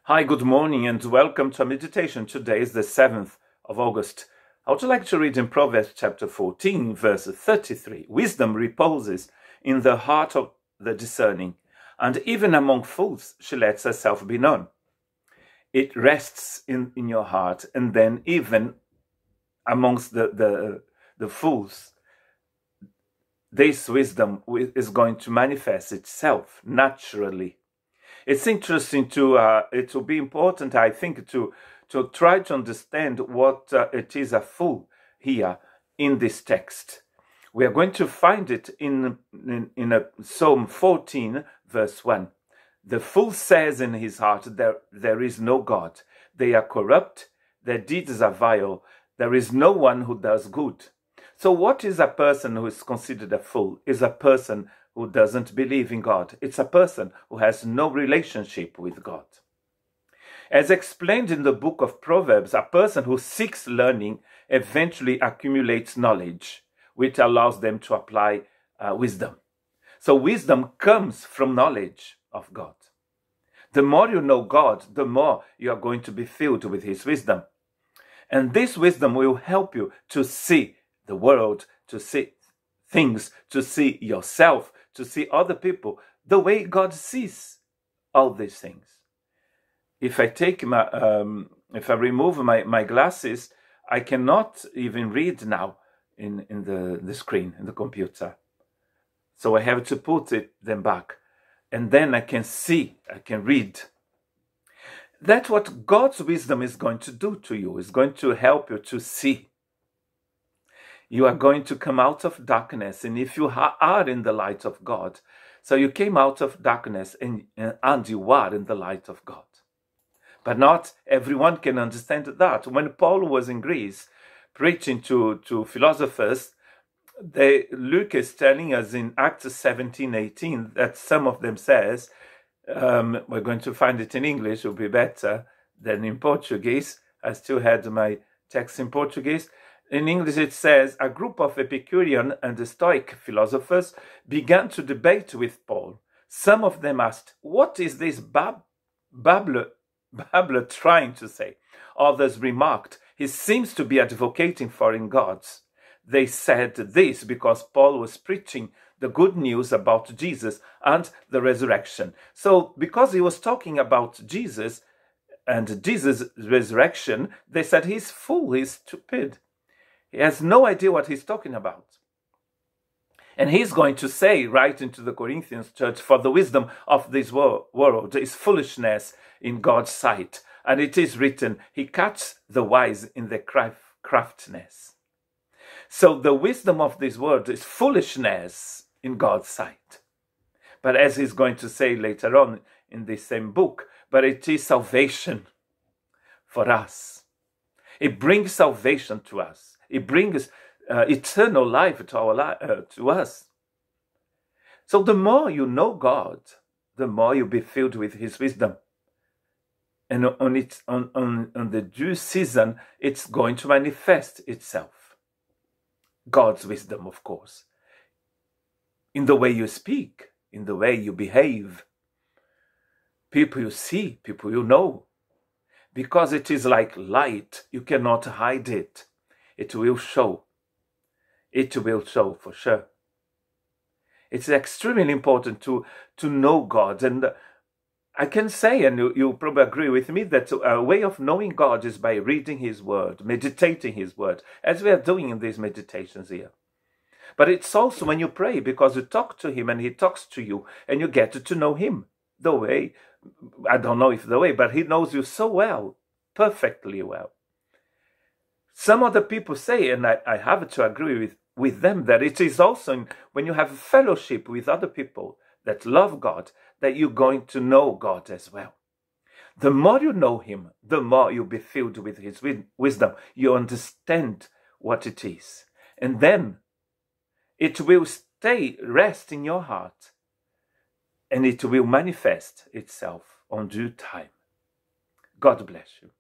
Hi, good morning and welcome to our meditation. Today is the 7th of August. I would like to read in Proverbs chapter 14, verse 33. Wisdom reposes in the heart of the discerning, and even among fools she lets herself be known. It rests in your heart, and then even amongst the fools, this wisdom is going to manifest itself naturally. It's interesting it will be important, I think, to try to understand what it is a fool here in this text. We are going to find it in Psalm 14, verse 1. The fool says in his heart, there is no God. They are corrupt, their deeds are vile, there is no one who does good. So what is a person who is considered a fool? Is a person who doesn't believe in God. It's a person who has no relationship with God. As explained in the book of Proverbs, a person who seeks learning eventually accumulates knowledge, which allows them to apply wisdom. So wisdom comes from knowledge of God. The more you know God, the more you are going to be filled with His wisdom. And this wisdom will help you to see the world, to see things, to see yourself, to see other people the way God sees all these things. If I take if I remove my glasses, I cannot even read now in the screen, in the computer. So I have to put them back. And then I can see, I can read. That's what God's wisdom is going to do to you. It's going to help you to see. You are going to come out of darkness, and if you are in the light of God, so you came out of darkness and you are in the light of God. But not everyone can understand that. When Paul was in Greece preaching to philosophers, Luke is telling us in Acts 17:18 that some of them says, we're going to find it in English, it will be better than in Portuguese. I still had my text in Portuguese. In English it says, a group of Epicurean and Stoic philosophers began to debate with Paul. Some of them asked, what is this babbler trying to say? Others remarked, he seems to be advocating foreign gods. They said this because Paul was preaching the good news about Jesus and the resurrection. So because he was talking about Jesus and Jesus' resurrection, they said he's fool, he's stupid. He has no idea what he's talking about. And he's going to say, right into the Corinthians church, for the wisdom of this world is foolishness in God's sight. And it is written, he cuts the wise in their craftiness. So the wisdom of this world is foolishness in God's sight. But as he's going to say later on in this same book, but it is salvation for us. It brings salvation to us. It brings eternal life to us. So the more you know God, the more you'll be filled with His wisdom. And on the due season, it's going to manifest itself. God's wisdom, of course. In the way you speak, in the way you behave. People you see, people you know. Because it is like light, you cannot hide it. It will show. It will show for sure. It's extremely important to know God. And I can say, and you'll probably agree with me, that a way of knowing God is by reading His Word, meditating His Word, as we are doing in these meditations here. But it's also when you pray, because you talk to Him and He talks to you, and you get to know Him the way, I don't know if the way, but He knows you so well, perfectly well. Some other people say, and I have to agree with them, that it is also when you have fellowship with other people that love God, that you're going to know God as well. The more you know Him, the more you'll be filled with His wisdom. You understand what it is. And then it will rest in your heart, and it will manifest itself on due time. God bless you.